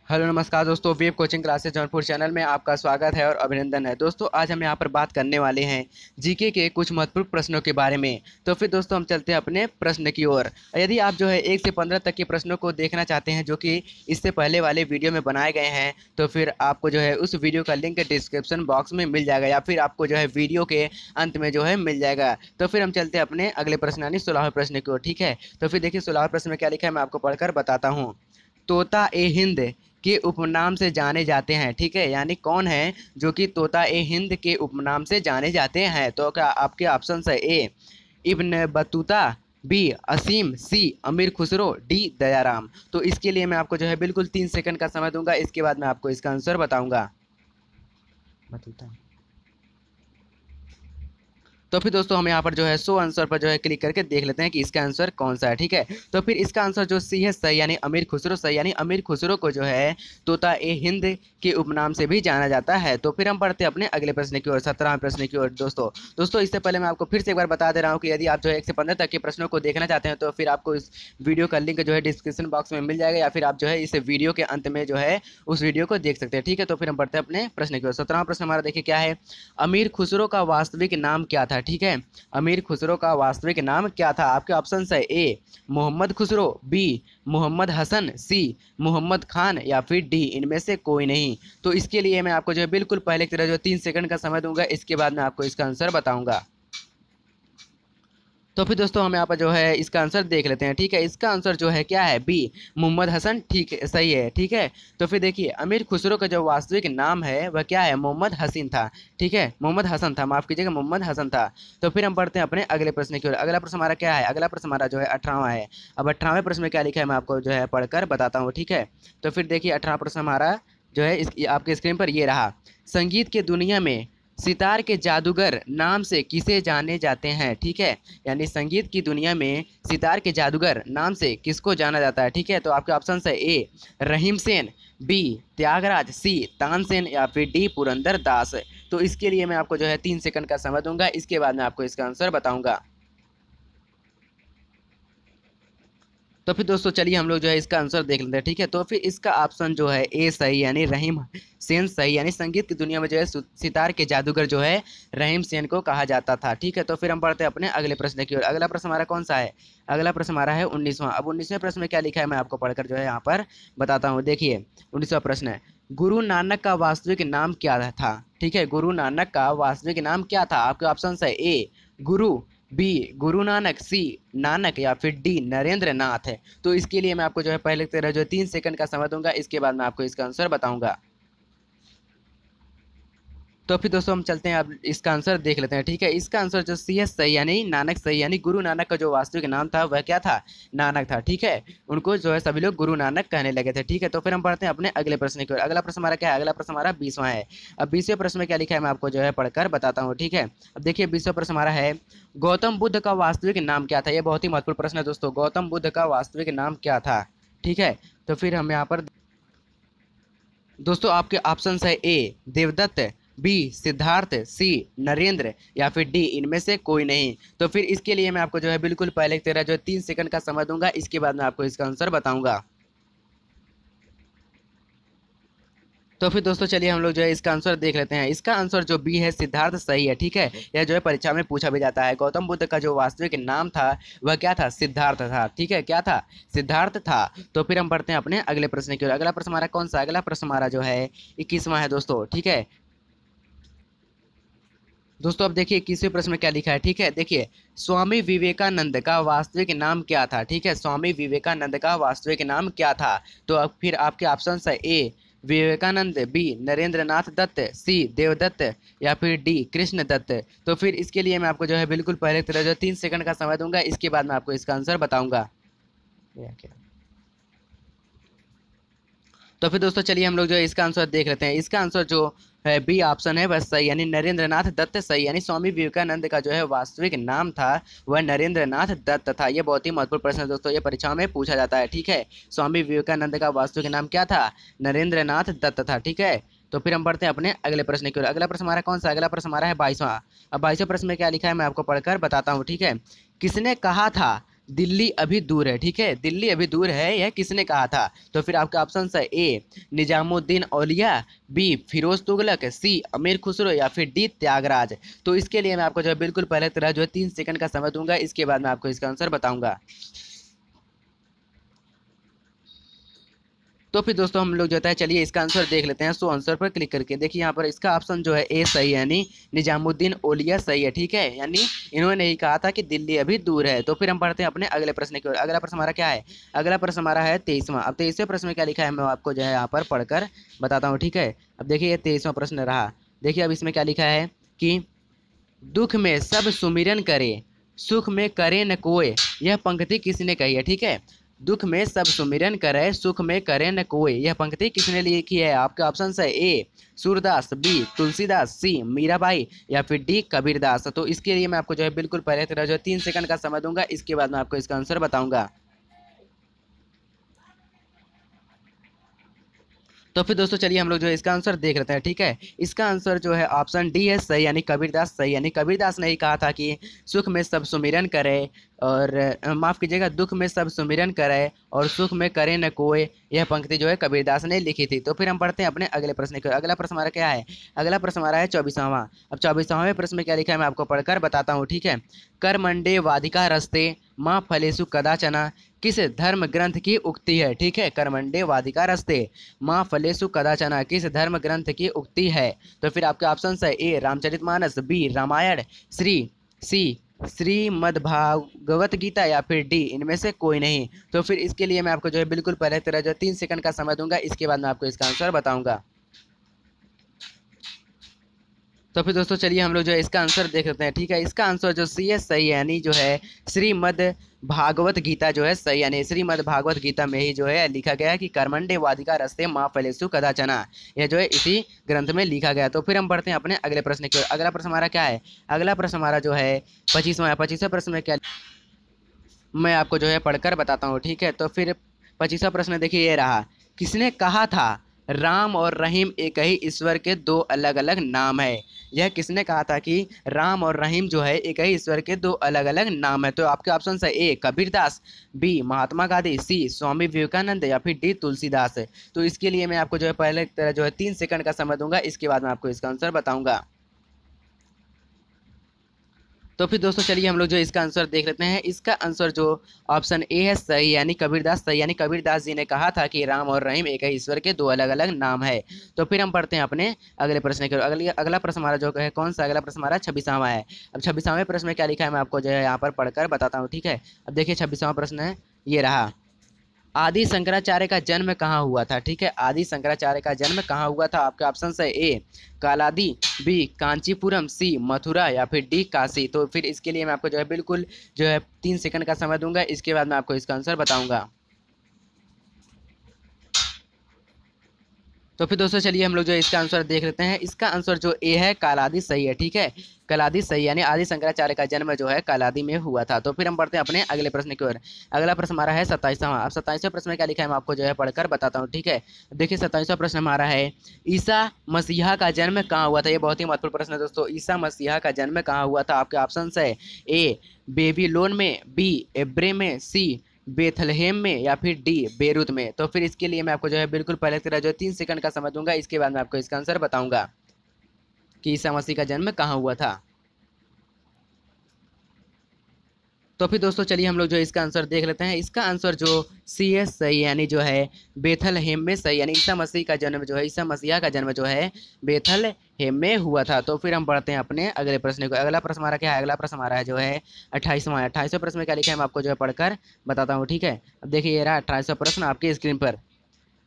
Hello नमस्कार दोस्तों, web coaching classes Jaunpur channel में आपका स्वागत है और अभिनंदन है। दोस्तों आज हम यहाँ पर बात करने वाले हैं जीके के कुछ महत्वपूर्ण प्रश्नों के बारे में। तो फिर दोस्तों हम चलते हैं अपने प्रश्न की ओर। यदि आप जो है 1 से 15 तक के प्रश्नों को देखना चाहते हैं जो कि इससे पहले वाले वीडियो में बनाए गए हैं, तो फिर आपको जो है उस वीडियो का लिंक डिस्क्रिप्शन बॉक्स में मिल जाएगा या फिर आपको जो है वीडियो के अंत में जो है मिल जाएगा। तो फिर हम चलते हैं अपने अगले प्रश्न यानी 16वें प्रश्न की ओर। ठीक है, तो फिर देखिए 16वें प्रश्न में क्या लिखा है, मैं आपको पढ़कर बताता हूँ। तोता ए हिंद के उपनाम से जाने जाते हैं। ठीक है, यानी कौन है जो कि तोता ए हिंद के उपनाम से जाने जाते हैं। तो क्या आपके ऑप्शन है ए इब्न बतूता, बी असीम, सी अमीर खुसरो, डी दयाराम। तो इसके लिए मैं आपको जो है बिल्कुल 3 सेकंड का समय दूंगा, इसके बाद मैं आपको इसका आंसर बताऊंगा। बतूता। तो फिर दोस्तों हम यहाँ पर जो है शो आंसर पर जो है क्लिक करके देख लेते हैं कि इसका आंसर कौन सा है। ठीक है, तो फिर इसका आंसर जो सी है सही, यानी अमीर खुसरो सही, यानी अमीर खुसरो को जो है तोता ए हिंद के उपनाम से भी जाना जाता है। तो फिर हम बढ़ते हैं अपने अगले प्रश्न की ओर, 17वें प्रश्न की ओर। दोस्तों इससे पहले मैं आपको फिर से एक बार बता दे रहा हूँ कि यदि आप जो है 1 से 15 तक के प्रश्नों को देखना चाहते हैं तो फिर आपको इस वीडियो का लिंक जो है डिस्क्रिप्शन बॉक्स में मिल जाएगा या फिर आप जो है इस वीडियो के अंत में जो है उस वीडियो को देख सकते हैं। ठीक है, तो फिर हम बढ़ते हैं अपने प्रश्न की ओर। 17वां प्रश्न हमारा देखिए क्या है, अमीर खुसरो का वास्तविक नाम क्या था। ठीक है, अमीर खुसरो का वास्तविक नाम क्या था। आपके ऑप्शन है ए मोहम्मद खुसरो, बी मोहम्मद हसन, सी मोहम्मद खान या फिर डी इनमें से कोई नहीं। तो इसके लिए मैं आपको जो है बिल्कुल पहले की तरह जो 3 सेकंड का समय दूंगा, इसके बाद मैं आपको इसका आंसर बताऊंगा। तो फिर दोस्तों हम यहाँ पर जो है इसका आंसर देख लेते हैं। ठीक है, इसका आंसर जो है क्या है, बी मोहम्मद हसन। ठीक है, सही है। ठीक है, तो फिर देखिए अमीर खुसरो का जो वास्तविक नाम है वह क्या है, मोहम्मद हसीन था। ठीक है, मोहम्मद हसन था, माफ़ कीजिएगा, मोहम्मद हसन था। तो फिर हम बढ़ते हैं अपने अगले प्रश्न की ओर। अगला प्रश्न हमारा क्या है, अगला प्रश्न हमारा जो है 18वां है। अब 18वें प्रश्न में क्या लिखा है मैं आपको जो है पढ़कर बताता हूँ। ठीक है, तो फिर देखिए 18वां प्रश्न हमारा जो है इस आपके स्क्रीन पर ये रहा, संगीत के दुनिया में सितार के जादूगर नाम से किसे जाने जाते हैं। ठीक है, यानी संगीत की दुनिया में सितार के जादूगर नाम से किसको जाना जाता है। ठीक है, तो आपके ऑप्शन है ए रहीम सेन, बी त्यागराज, सी तानसेन या फिर डी पुरंदर दास। तो इसके लिए मैं आपको जो है 3 सेकंड का समय दूंगा, इसके बाद मैं आपको इसका आंसर बताऊंगा। तो फिर दोस्तों चलिए हम लोग जो है इसका आंसर देख लेते हैं। ठीक है, तो फिर इसका ऑप्शन जो है ए सही, यानी रहीम सेन सही, यानी संगीत की दुनिया में जो है सितार के जादूगर जो है रहीम सेन को कहा जाता था। ठीक है, तो फिर हम बढ़ते हैं अपने अगले प्रश्न की ओर। अगला प्रश्न हमारा कौन सा है, अगला प्रश्न हमारा है 19वां। अब 19वें प्रश्न में क्या लिखा है मैं आपको पढ़कर जो है यहाँ पर बताता हूँ। देखिए 19वां प्रश्न है, गुरु नानक का वास्तविक नाम क्या था। ठीक है, गुरु नानक का वास्तविक नाम क्या था। आपके ऑप्शन है ए गुरु, बी गुरु नानक, सी नानक या फिर डी नरेंद्र नाथ है। तो इसके लिए मैं आपको जो है पहले की तरह जो 3 सेकंड का समय दूंगा, इसके बाद मैं आपको इसका आंसर बताऊंगा। तो फिर दोस्तों हम चलते हैं, अब इसका आंसर देख लेते हैं। ठीक है, इसका आंसर जो सी है सही, यानी नानक सही, यानी गुरु नानक का जो वास्तविक नाम था वह क्या था, नानक था। ठीक है, उनको जो है सभी लोग गुरु नानक कहने लगे थे। ठीक है, तो फिर हम पढ़ते हैं अपने अगले प्रश्न की ओर। अगला प्रश्न हमारा क्या है, अगला प्रश्न हमारा 20वां है। अब 20वें प्रश्न में क्या लिखा है मैं आपको जो है पढ़कर बताता हूँ। ठीक है, अब देखिए 20वां प्रश्न हमारा है, गौतम बुद्ध का वास्तविक नाम क्या था। यह बहुत ही महत्वपूर्ण प्रश्न है दोस्तों, गौतम बुद्ध का वास्तविक नाम क्या था। ठीक है, तो फिर हम यहाँ पर दोस्तों आपके ऑप्शन है ए देवदत्त, बी सिद्धार्थ, सी नरेंद्र या फिर डी इनमें से कोई नहीं। तो फिर इसके लिए मैं आपको जो है बिल्कुल पहले की तरह जो 3 सेकंड का समय दूंगा, इसके बाद मैं आपको इसका आंसर बताऊंगा। तो फिर दोस्तों चलिए हम लोग जो है इसका आंसर देख लेते हैं। इसका आंसर जो बी है सिद्धार्थ सही है। ठीक है, यह जो है परीक्षा में पूछा भी जाता है, गौतम बुद्ध का जो वास्तविक नाम था वह क्या था, सिद्धार्थ था। ठीक है, क्या था, सिद्धार्थ था। तो फिर हम बढ़ते हैं अपने अगले प्रश्न की ओर। अगला प्रश्न हमारा कौन सा, अगला प्रश्न हमारा जो है 21वां है दोस्तों। ठीक है दोस्तों, अब देखिए 21वें प्रश्न में क्या लिखा है। ठीक है, देखिए स्वामी विवेकानंद का वास्तविक नाम क्या था। ठीक है, स्वामी विवेकानंद का वास्तविक नाम क्या था। तो अब फिर आपके ऑप्शन है ए विवेकानंद, बी नरेंद्र नाथ दत्त, सी देवदत्त या फिर डी कृष्ण दत्त। तो फिर इसके लिए मैं आपको जो है बिल्कुल पहले की तरह जो 3 सेकंड का समय दूंगा, इसके बाद मैं आपको इसका आंसर बताऊंगा। तो फिर दोस्तों चलिए हम लोग जो है इसका आंसर देख लेते हैं। इसका आंसर जो है बी ऑप्शन है वह सही, यानी नरेंद्र नाथ दत्त सही, यानी स्वामी विवेकानंद का जो है वास्तविक नाम था वह नरेंद्र नाथ दत्त था। यह बहुत ही महत्वपूर्ण प्रश्न है दोस्तों, ये परीक्षा में पूछा जाता है। ठीक है, स्वामी विवेकानंद का वास्तविक नाम क्या था, नरेंद्र नाथ दत्त था। ठीक है, तो फिर हम बढ़ते हैं अपने अगले प्रश्न की ओर। अगला प्रश्न हमारा कौन सा, अगला प्रश्न हमारा है 22वां। अब 22वें प्रश्न में क्या लिखा है मैं आपको पढ़कर बताता हूँ। ठीक है, किसने कहा था दिल्ली अभी दूर है, ठीक है, दिल्ली अभी दूर है, यह किसने कहा था? तो फिर आपका ऑप्शन है ए निजामुद्दीन औलिया, बी फिरोज तुगलक, सी अमीर खुसरो या फिर डी त्यागराज। तो इसके लिए मैं आपको जो है बिल्कुल पहले तरह जो है 3 सेकंड का समय दूंगा, इसके बाद मैं आपको इसका आंसर बताऊंगा। तो फिर दोस्तों हम लोग जो है चलिए इसका आंसर देख लेते हैं। सो आंसर पर क्लिक करके देखिए यहाँ पर इसका ऑप्शन जो है ए सही है, यानी निजामुद्दीन औलिया सही है, ठीक है, यानी इन्होंने ही कहा था कि दिल्ली अभी दूर है। तो फिर हम पढ़ते हैं अपने अगले प्रश्न की ओर। अगला प्रश्न हमारा क्या है? अगला प्रश्न हमारा है 23वां। अब 23वें प्रश्न में क्या लिखा है मैं आपको जो है यहाँ पर पढ़कर बताता हूँ, ठीक है। अब देखिए ये 23वां प्रश्न रहा। देखिए अब इसमें क्या लिखा है कि दुख में सब सुमिरन करे, सुख में करे न कोय, यह पंक्ति किसने कही है? ठीक है, दुख में सब सुमिरन करे, सुख में करे न कोय, यह पंक्ति किसने लिखी है? आपके ऑप्शन है ए सूरदास, बी तुलसीदास, सी मीराबाई या फिर डी कबीरदास। तो इसके लिए मैं आपको जो है बिल्कुल पहले तरह जो है 3 सेकंड का समय दूंगा, इसके बाद मैं आपको इसका आंसर बताऊंगा। तो फिर दोस्तों चलिए हम लोग जो है इसका आंसर देख लेते हैं, ठीक है। इसका आंसर जो है ऑप्शन डी है सही, यानी कबीरदास सही, यानी कबीरदास ने ही कहा था कि सुख में सब सुमिरन करे और माफ़ कीजिएगा, दुख में सब सुमिरन करे और सुख में करे न कोय, यह पंक्ति जो है कबीरदास ने लिखी थी। तो फिर हम पढ़ते हैं अपने अगले प्रश्न की। अगला प्रश्न हमारा क्या है? अगला प्रश्न हमारा है 24वां। अब 24वें प्रश्न में क्या लिखा है मैं आपको पढ़कर बताता हूँ, ठीक है। कर मंडे वादिका रस्ते माँ फलेसु कदाचना, किस धर्म ग्रंथ की उक्ति है? ठीक है, कर्मंडे वादिका रस्ते माँ फलेसु कदाचना किस धर्म ग्रंथ की उक्ति है? तो फिर आपके ऑप्शन है ए रामचरितमानस, बी रामायण, सी श्रीमद्भागवत गीता या फिर डी इनमें से कोई नहीं। तो फिर इसके लिए मैं आपको जो है बिल्कुल पहले तरह जो 3 सेकंड का समय दूंगा, इसके बाद मैं आपको इसका आंसर बताऊंगा। तो फिर दोस्तों चलिए हम लोग जो है इसका आंसर देख लेते हैं, ठीक है। इसका आंसर जो सी है सही है, यानी जो है श्रीमद् भागवत गीता जो है सही, यानी श्रीमद् भागवत गीता में ही जो है लिखा गया है कि कर्मंडे वादिका रस्ते माँ फलेसु कदाचना, यह जो है इसी ग्रंथ में लिखा गया। तो फिर हम बढ़ते हैं अपने अगले प्रश्न की ओर। अगला प्रश्न हमारा क्या है? अगला प्रश्न हमारा जो है 25वां प्रश्न में क्या मैं आपको जो है पढ़कर बताता हूँ, ठीक है। तो फिर 25वां प्रश्न देखिए ये रहा। किसने कहा था राम और रहीम एक ही ईश्वर के दो अलग अलग नाम है? यह किसने कहा था कि राम और रहीम जो है एक ही ईश्वर के दो अलग अलग नाम है? तो आपके ऑप्शन है ए कबीरदास, बी महात्मा गांधी, सी स्वामी विवेकानंद या फिर डी तुलसीदास। तो इसके लिए मैं आपको जो है पहले तरह जो है 3 सेकंड का समय दूंगा, इसके बाद मैं आपको इसका आंसर बताऊंगा। तो फिर दोस्तों चलिए हम लोग जो इसका आंसर देख लेते हैं। इसका आंसर जो ऑप्शन ए है सही, यानी कबीरदास सही, यानी कबीरदास जी ने कहा था कि राम और रहीम एक ही ईश्वर के दो अलग अलग नाम है। तो फिर हम पढ़ते हैं अपने अगले प्रश्न की ओर। अगला प्रश्न हमारा जो है कौन सा? अगला प्रश्न हमारा 26वां है। अब 26वें प्रश्न में क्या लिखा है मैं आपको जो है यहाँ पर पढ़कर बताता हूँ, ठीक है। अब देखिए 26वां प्रश्न है ये रहा। आदि शंकराचार्य का जन्म कहाँ हुआ था? ठीक है, आदि शंकराचार्य का जन्म कहाँ हुआ था? आपके ऑप्शन है ए कालादी, बी कांचीपुरम, सी मथुरा या फिर डी काशी। तो फिर इसके लिए मैं आपको जो है बिल्कुल जो है 3 सेकंड का समय दूंगा, इसके बाद मैं आपको इसका आंसर बताऊंगा। तो फिर दोस्तों चलिए हम लोग जो इसका आंसर देख लेते हैं। इसका आंसर जो ए है कालादि सही है, ठीक है, कालादि सही, यानी आदि शंकराचार्य का जन्म जो है कालादि में हुआ था। तो फिर हम बढ़ते हैं अपने अगले प्रश्न की ओर। अगला प्रश्न हमारा है 27वां। अब 27वें प्रश्न में क्या लिखा है मैं आपको जो है पढ़कर बताता हूँ, ठीक है। देखिए 27वां प्रश्न हमारा है ईसा मसीहा का जन्म कहाँ हुआ था? ये बहुत ही महत्वपूर्ण प्रश्न है दोस्तों। ईसा मसीहा का जन्म कहाँ हुआ था? आपके ऑप्शन है ए बेबीलोन में, बी एब्रे में, सी बेथलहेम में या फिर डी बेरूत में। तो फिर इसके लिए मैं आपको जो है बिल्कुल पहले तरह जो है 3 सेकंड का समय दूंगा, इसके बाद मैं आपको इसका आंसर बताऊंगा कि ईसा मसीह का जन्म कहाँ हुआ था। तो फिर दोस्तों चलिए हम लोग जो इसका आंसर देख लेते हैं। इसका आंसर जो सी है सही, यानी जो है बेथलहेम में सही, यानी ईसा मसीह का जन्म जो है ईसा मसीहा का जन्म जो है बेथलहेम में हुआ था। तो फिर हम बढ़ते हैं अपने अगले प्रश्न को। अगला प्रश्न हमारा क्या है? अगला प्रश्न हमारा है जो है 28वां प्रश्न में क्या लिखा है मैं आपको जो है पढ़कर बताता हूँ, ठीक है। अब देखिए ये रहा 28वां प्रश्न आपकी स्क्रीन पर।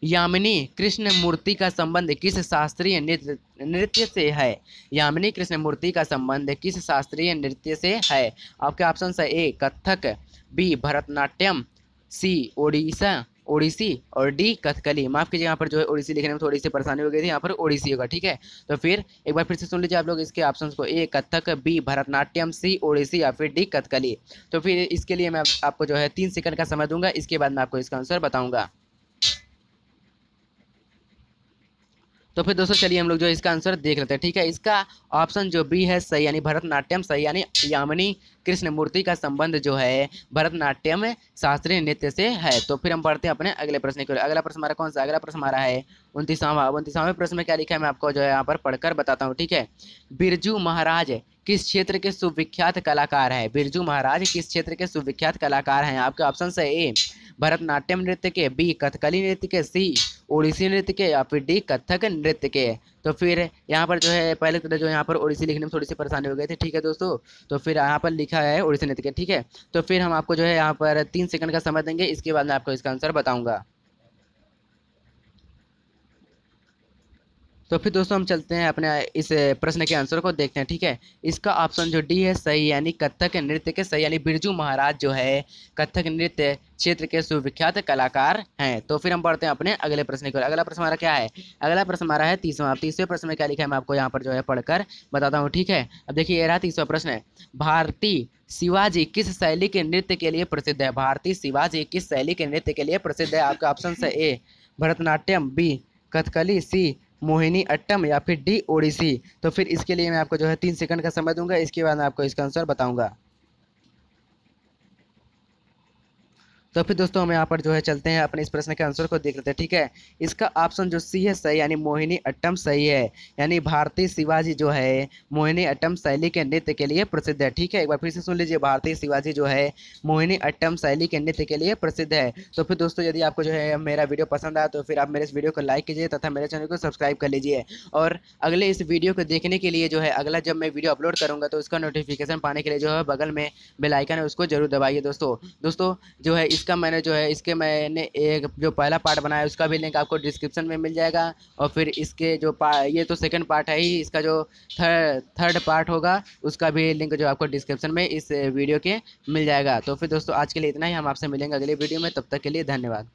यामिनी कृष्ण मूर्ति का संबंध किस शास्त्रीय नृत्य से है? यामिनी कृष्ण मूर्ति का संबंध किस शास्त्रीय नृत्य से है? आपके ऑप्शन है ए कथक, बी भरतनाट्यम, सी ओडिसी और डी कथकली। माफ कीजिए यहाँ पर जो है ओडिसी लिखने में थोड़ी सी परेशानी हो गई थी, यहाँ पर ओडिसी होगा, ठीक है। तो फिर एक बार फिर से सुन लीजिए आप लोग इसके ऑप्शंस को, ए कथक, बी भरतनाट्यम, सी ओडिसी या फिर डी कथकली। तो फिर इसके लिए मैं आपको जो है 3 सेकंड का समय दूंगा, इसके बाद मैं आपको इसका आंसर बताऊंगा। तो फिर दोस्तों चलिए हम लोग जो है इसका आंसर देख लेते हैं। ठीक है, इसका ऑप्शन जो बी है सही, यानी भरतनाट्यम सही, यानी यामिनी कृष्णमूर्ति का संबंध जो है भरतनाट्यम शास्त्रीय नृत्य से है। तो फिर हम बढ़ते हैं अपने अगले प्रश्न की ओर। अगला प्रश्न हमारा कौन सा? अगला प्रश्न हमारा है 29वां प्रश्न में क्या लिखा है मैं आपको जो है यहाँ पर पढ़कर बताता हूँ। ठीक है, बिरजू महाराज किस क्षेत्र के सुविख्यात कलाकार हैं? बिरजू महाराज किस क्षेत्र के सुविख्यात कलाकार हैं? आपके ऑप्शन है ए भरतनाट्यम नृत्य के, बी कथकली नृत्य के, सी ओडिसी नृत्य के, या फिर डी कथक नृत्य के। तो फिर यहाँ पर जो है पहले तो जो यहाँ पर ओडिसी लिखने में थोड़ी सी परेशानी हो गई थी। ठीक है दोस्तों, तो फिर यहाँ पर लिखा है ओडिसी नृत्य के। ठीक है, तो फिर हम आपको जो है यहाँ पर 3 सेकंड का समय देंगे, इसके बाद मैं आपको इसका आंसर बताऊंगा। तो फिर दोस्तों हम चलते हैं अपने इस प्रश्न के आंसर को देखते हैं। ठीक है, इसका ऑप्शन जो डी है सही, यानी कथक नृत्य के सही, यानी बिरजू महाराज जो है कथक नृत्य क्षेत्र के सुविख्यात कलाकार हैं। तो फिर हम बढ़ते हैं अपने अगले प्रश्न की ओर। अगला प्रश्न हमारा क्या है? अगला प्रश्न हमारा है 30वां। 30वें प्रश्न में क्या लिखा है मैं आपको यहाँ पर जो है पढ़कर बताता हूँ। ठीक है, अब देखिए ये रहा 30वां प्रश्न है। भारतीय शिवाजी किस शैली के नृत्य के लिए प्रसिद्ध है? भारतीय शिवाजी किस शैली के नृत्य के लिए प्रसिद्ध है? आपका ऑप्शन है ए भरतनाट्यम, बी कथकली, सी मोहिनी अट्टम, या फिर डी ओडिसी। तो फिर इसके लिए मैं आपको जो है 3 सेकंड का समय दूंगा, इसके बाद मैं आपको इसका आंसर बताऊंगा। तो फिर दोस्तों हम यहाँ पर जो है चलते हैं अपने इस प्रश्न के आंसर को देख लेते हैं। ठीक है, इसका ऑप्शन जो सी है सही, यानी मोहिनी अट्टम सही है, यानी भारतीय शिवाजी जो है मोहिनी अट्टम शैली के नृत्य के लिए प्रसिद्ध है। ठीक है, एक बार फिर से सुन लीजिए, भारतीय शिवाजी जो है मोहिनी अट्टम शैली के नृत्य के लिए प्रसिद्ध है। तो फिर दोस्तों यदि आपको जो है मेरा वीडियो पसंद आया तो फिर आप मेरे इस वीडियो को लाइक कीजिए तथा मेरे चैनल को सब्सक्राइब कर लीजिए। और अगले इस वीडियो को देखने के लिए जो है अगला जब मैं वीडियो अपलोड करूँगा तो उसका नोटिफिकेशन पाने के लिए जो है बगल में बेल आइकन है उसको जरूर दबाइए। दोस्तों जो है इसका मैंने जो है इसके मैंने एक जो पहला पार्ट बनाया उसका भी लिंक आपको डिस्क्रिप्शन में मिल जाएगा। और फिर इसके जो ये तो सेकंड पार्ट है ही, इसका जो थर्ड पार्ट होगा उसका भी लिंक जो आपको डिस्क्रिप्शन में इस वीडियो के मिल जाएगा। तो फिर दोस्तों आज के लिए इतना ही, हम आपसे मिलेंगे अगले वीडियो में, तब तक के लिए धन्यवाद।